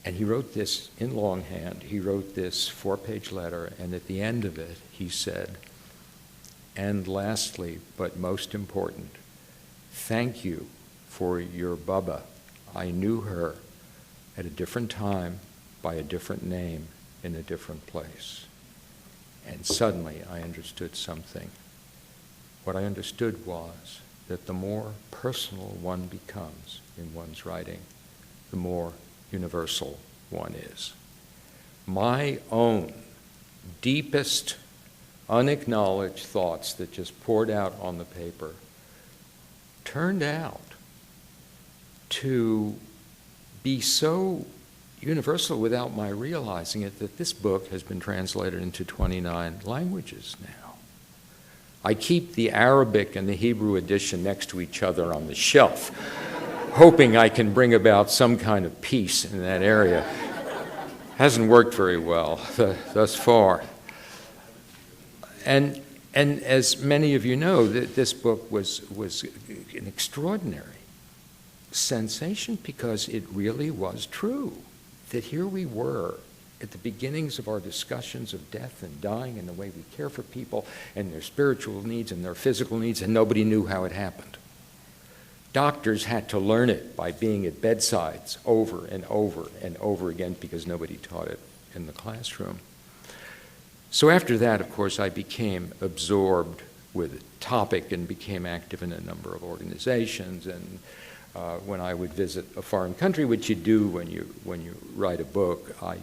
And he wrote this in longhand. He wrote this 4-page letter, and at the end of it, he said, "And lastly, but most important, thank you for your Bubba. I knew her at a different time, by a different name, in a different place." And suddenly I understood something. What I understood was that the more personal one becomes in one's writing, the more universal one is. My own deepest, unacknowledged thoughts that just poured out on the paper turned out to be so universal without my realizing it that this book has been translated into 29 languages now. I keep the Arabic and the Hebrew edition next to each other on the shelf, hoping I can bring about some kind of peace in that area. Hasn't worked very well thus far. And as many of you know, this book was an extraordinary sensation because it really was true. That here we were at the beginnings of our discussions of death and dying and the way we care for people and their spiritual needs and their physical needs, and nobody knew how it happened. Doctors had to learn it by being at bedsides over and over and over again because nobody taught it in the classroom. So after that, of course, I became absorbed with the topic and became active in a number of organizations. And when I would visit a foreign country, which you do when you write a book, I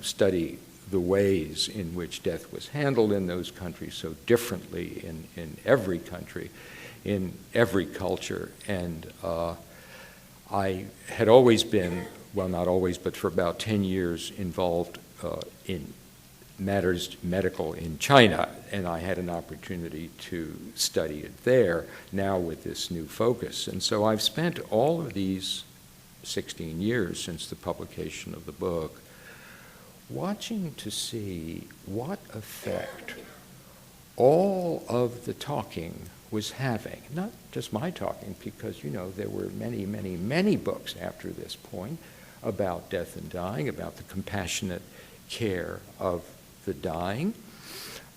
study the ways in which death was handled in those countries so differently in every country, in every culture. And I had always been, well, not always, but for about 10 years involved in matters medical in China, and I had an opportunity to study it there, now with this new focus. And so I've spent all of these 16 years since the publication of the book watching to see what effect all of the talking was having, not just my talking, because there were many, many, many books after this point about death and dying, about the compassionate care of the dying,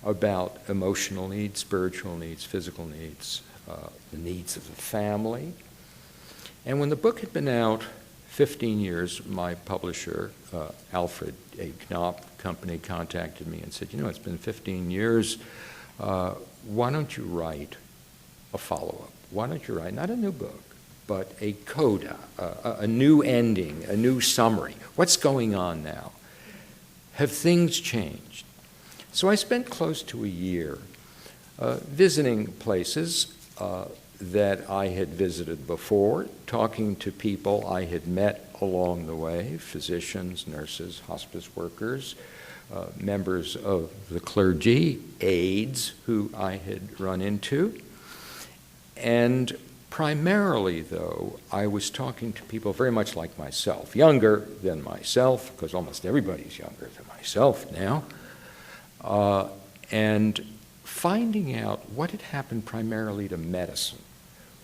about emotional needs, spiritual needs, physical needs, the needs of the family. And when the book had been out 15 years, my publisher, Alfred A. Knopf Company, contacted me and said, it's been 15 years, why don't you write a follow-up? Why don't you write, not a new book, but a coda, a new ending, a new summary? What's going on now? Have things changed? So I spent close to a year visiting places that I had visited before, talking to people I had met along the way, physicians, nurses, hospice workers, members of the clergy, aides who I had run into. And primarily, though, I was talking to people very much like myself, younger than myself, because almost everybody's younger than myself now, and finding out what had happened primarily to medicine,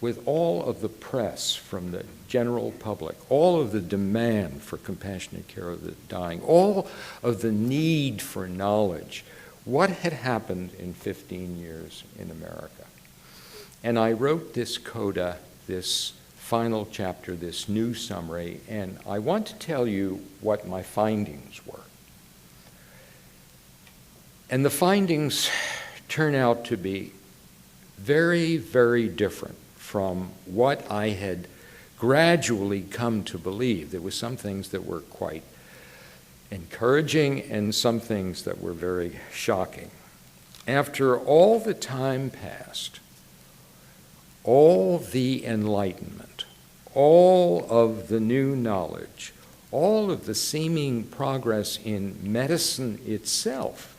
with all of the press from the general public, all of the demand for compassionate care of the dying, all of the need for knowledge, what had happened in 15 years in America. And I wrote this coda, this final chapter, this new summary, and I want to tell you what my findings were. And the findings turn out to be very, very different from what I had gradually come to believe. There were some things that were quite encouraging and some things that were very shocking. After all the time passed, all the enlightenment, all of the new knowledge, all of the seeming progress in medicine itself,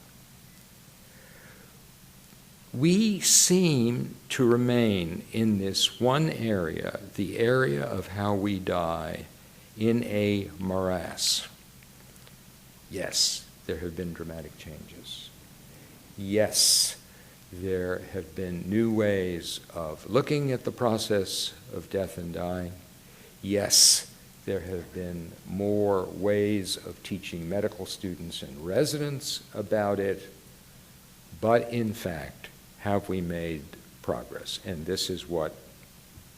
we seem to remain in this one area, the area of how we die, in a morass. Yes, there have been dramatic changes. Yes, there have been new ways of looking at the process of death and dying. Yes, There have been more ways of teaching medical students and residents about it, but in fact, have we made progress? And this is what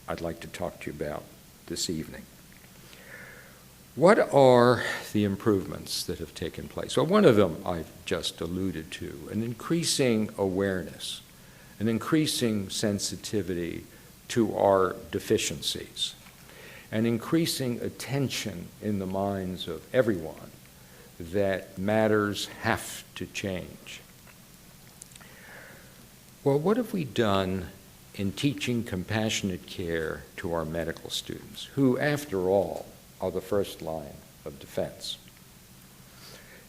I'd like to talk to you about this evening. What are the improvements that have taken place? Well, one of them I've just alluded to, an increasing awareness, an increasing sensitivity to our deficiencies, an increasing attention in the minds of everyone that matters have to change. Well, what have we done in teaching compassionate care to our medical students, who, after all, are the first line of defense?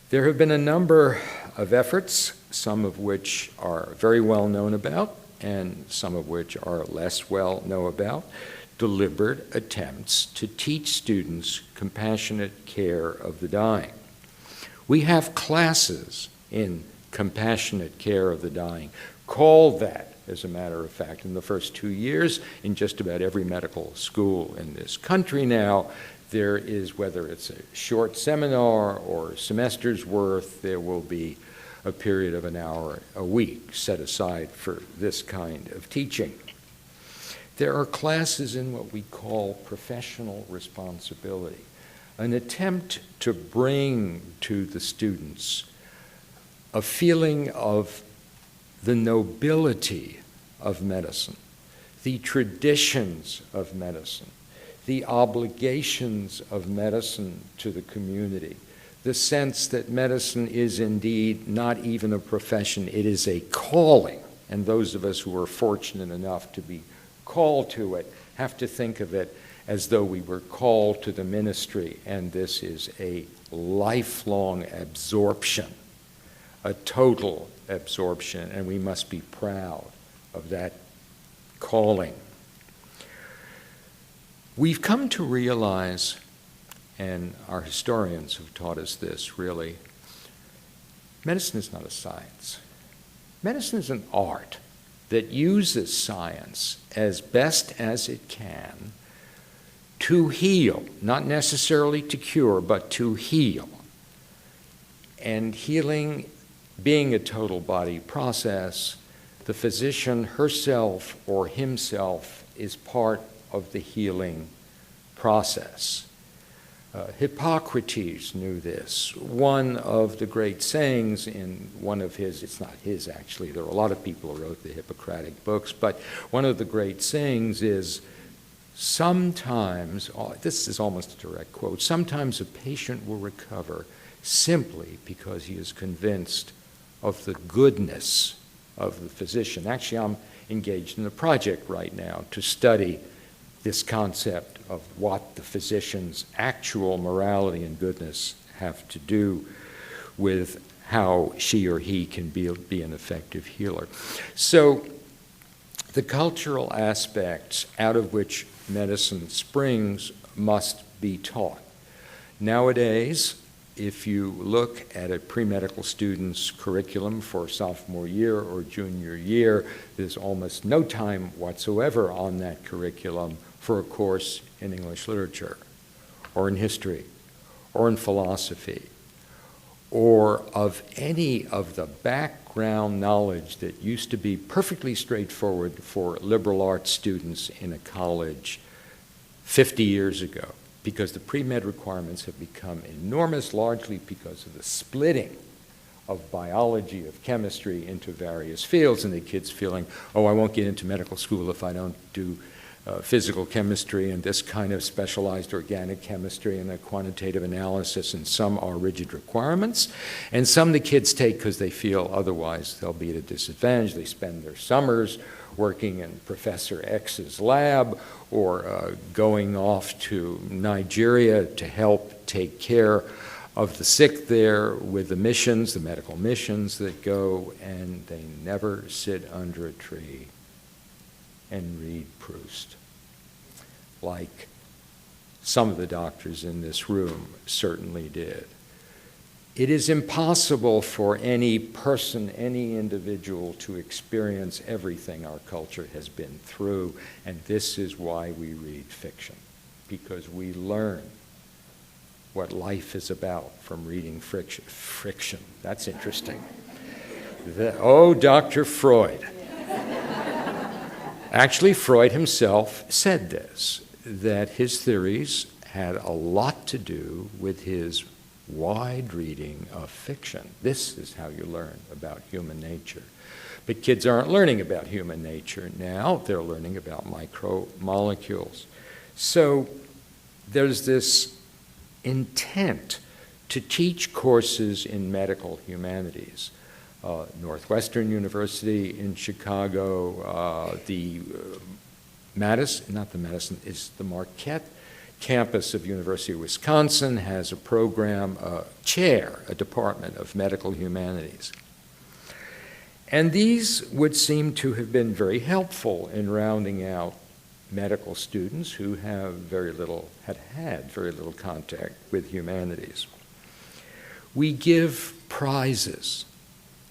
There have been a number of efforts, some of which are very well known about, and some of which are less well known about, deliberate attempts to teach students compassionate care of the dying. We have classes in compassionate care of the dying, called that, as a matter of fact, in the first 2 years in just about every medical school in this country now. There is, whether it's a short seminar or a semester's worth, there will be a period of an hour a week set aside for this kind of teaching. There are classes in what we call professional responsibility, an attempt to bring to the students a feeling of the nobility of medicine, the traditions of medicine, the obligations of medicine to the community, the sense that medicine is indeed not even a profession, it is a calling. And those of us who are fortunate enough to be called to it have to think of it as though we were called to the ministry, and this is a lifelong absorption, a total absorption, and we must be proud of that calling. We've come to realize, and our historians have taught us this really, medicine is not a science. Medicine is an art that uses science as best as it can to heal, not necessarily to cure, but to heal. And healing being a total body process, the physician herself or himself is part of the healing process. Hippocrates knew this. One of the great sayings in one of his, it's not his actually, there are a lot of people who wrote the Hippocratic books, but one of the great sayings is, sometimes, this is almost a direct quote, sometimes a patient will recover simply because he is convinced of the goodness of the physician. Actually, I'm engaged in a project right now to study this concept of what the physician's actual morality and goodness have to do with how she or he can be an effective healer. So the cultural aspects out of which medicine springs must be taught. Nowadays, if you look at a pre-medical student's curriculum for sophomore year or junior year, there's almost no time whatsoever on that curriculum for a course in English literature, or in history, or in philosophy, or of any of the background knowledge that used to be perfectly straightforward for liberal arts students in a college 50 years ago, because the pre-med requirements have become enormous, largely because of the splitting of biology, of chemistry into various fields, and the kids feeling, oh, I won't get into medical school if I don't do physical chemistry and this kind of specialized organic chemistry and a quantitative analysis, and some are rigid requirements, and some the kids take because they feel otherwise they'll be at a disadvantage. They spend their summers working in Professor X's lab or going off to Nigeria to help take care of the sick there with the missions, the medical missions that go, and they never sit under a tree and read Proust, like some of the doctors in this room certainly did. It is impossible for any person, any individual to experience everything our culture has been through, and this is why we read fiction, because we learn what life is about from reading Friction. That's interesting. Dr. Freud. Actually, Freud himself said this, that his theories had a lot to do with his wide reading of fiction. This is how you learn about human nature. But kids aren't learning about human nature now. They're learning about micromolecules. So there's this intent to teach courses in medical humanities. Northwestern University in Chicago, the Marquette campus of University of Wisconsin has a program, a department of medical humanities. And these would seem to have been very helpful in rounding out medical students who had very little contact with humanities. We give prizes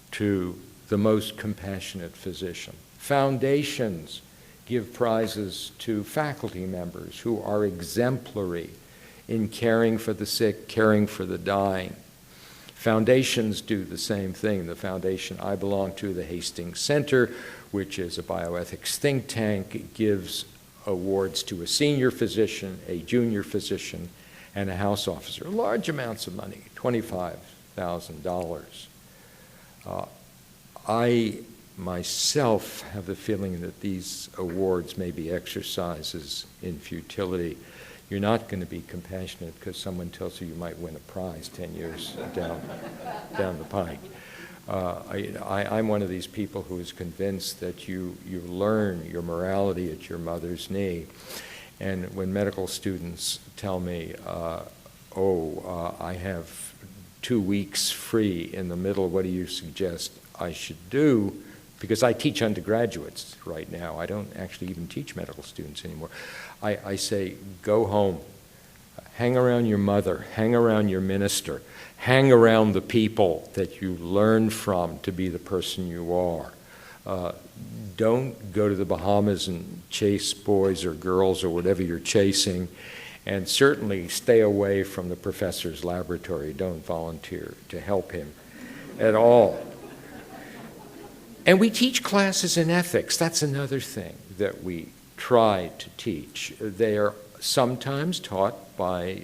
to the most compassionate physician. Foundations give prizes to faculty members who are exemplary in caring for the sick, caring for the dying. Foundations do the same thing. The foundation I belong to, the Hastings Center, which is a bioethics think tank, gives awards to a senior physician, a junior physician, and a house officer. Large amounts of money, $25,000. I myself have the feeling that these awards may be exercises in futility. You're not going to be compassionate because someone tells you might win a prize 10 years down the pike. I'm one of these people who is convinced that you learn your morality at your mother's knee. And when medical students tell me, I have 2 weeks free in the middle, what do you suggest I should do? Because I teach undergraduates right now. I don't actually even teach medical students anymore. I say, go home, hang around your mother, hang around your minister, hang around the people that you learn from to be the person you are. Don't go to the Bahamas and chase boys or girls or whatever you're chasing, and certainly stay away from the professor's laboratory. Don't volunteer to help him at all. And we teach classes in ethics. That's another thing that we try to teach. They are sometimes taught by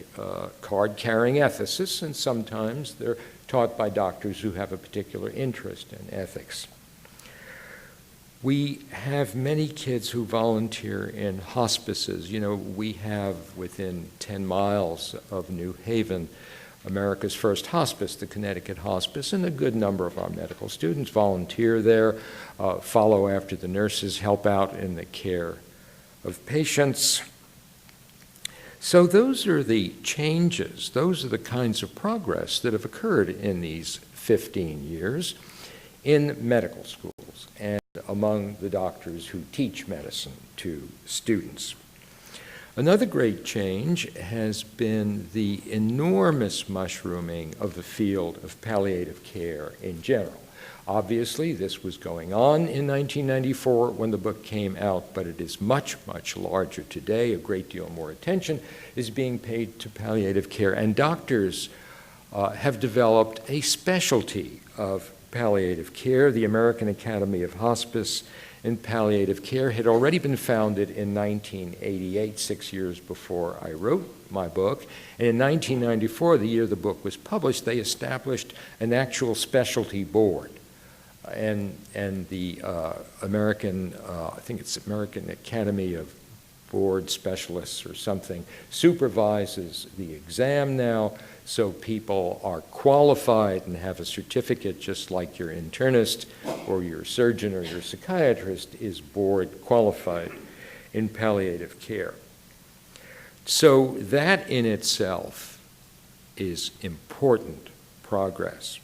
card-carrying ethicists, and sometimes they're taught by doctors who have a particular interest in ethics. We have many kids who volunteer in hospices. You know, we have within 10 miles of New Haven America's first hospice, the Connecticut Hospice, and a good number of our medical students volunteer there, follow after the nurses, help out in the care of patients. So those are the changes, those are the kinds of progress that have occurred in these 15 years in medical schools and among the doctors who teach medicine to students. Another great change has been the enormous mushrooming of the field of palliative care in general. Obviously, this was going on in 1994 when the book came out, but it is much, much larger today. A great deal more attention is being paid to palliative care, and doctors have developed a specialty of palliative care. The American Academy of Hospice and Palliative Care had already been founded in 1988, 6 years before I wrote my book. And in 1994, the year the book was published, they established an actual specialty board. And the American, I think it's American Academy of Board Specialists or something, supervises the exam now, so people are qualified and have a certificate just like your internist or your surgeon or your psychiatrist is board qualified in palliative care. So that in itself is important progress.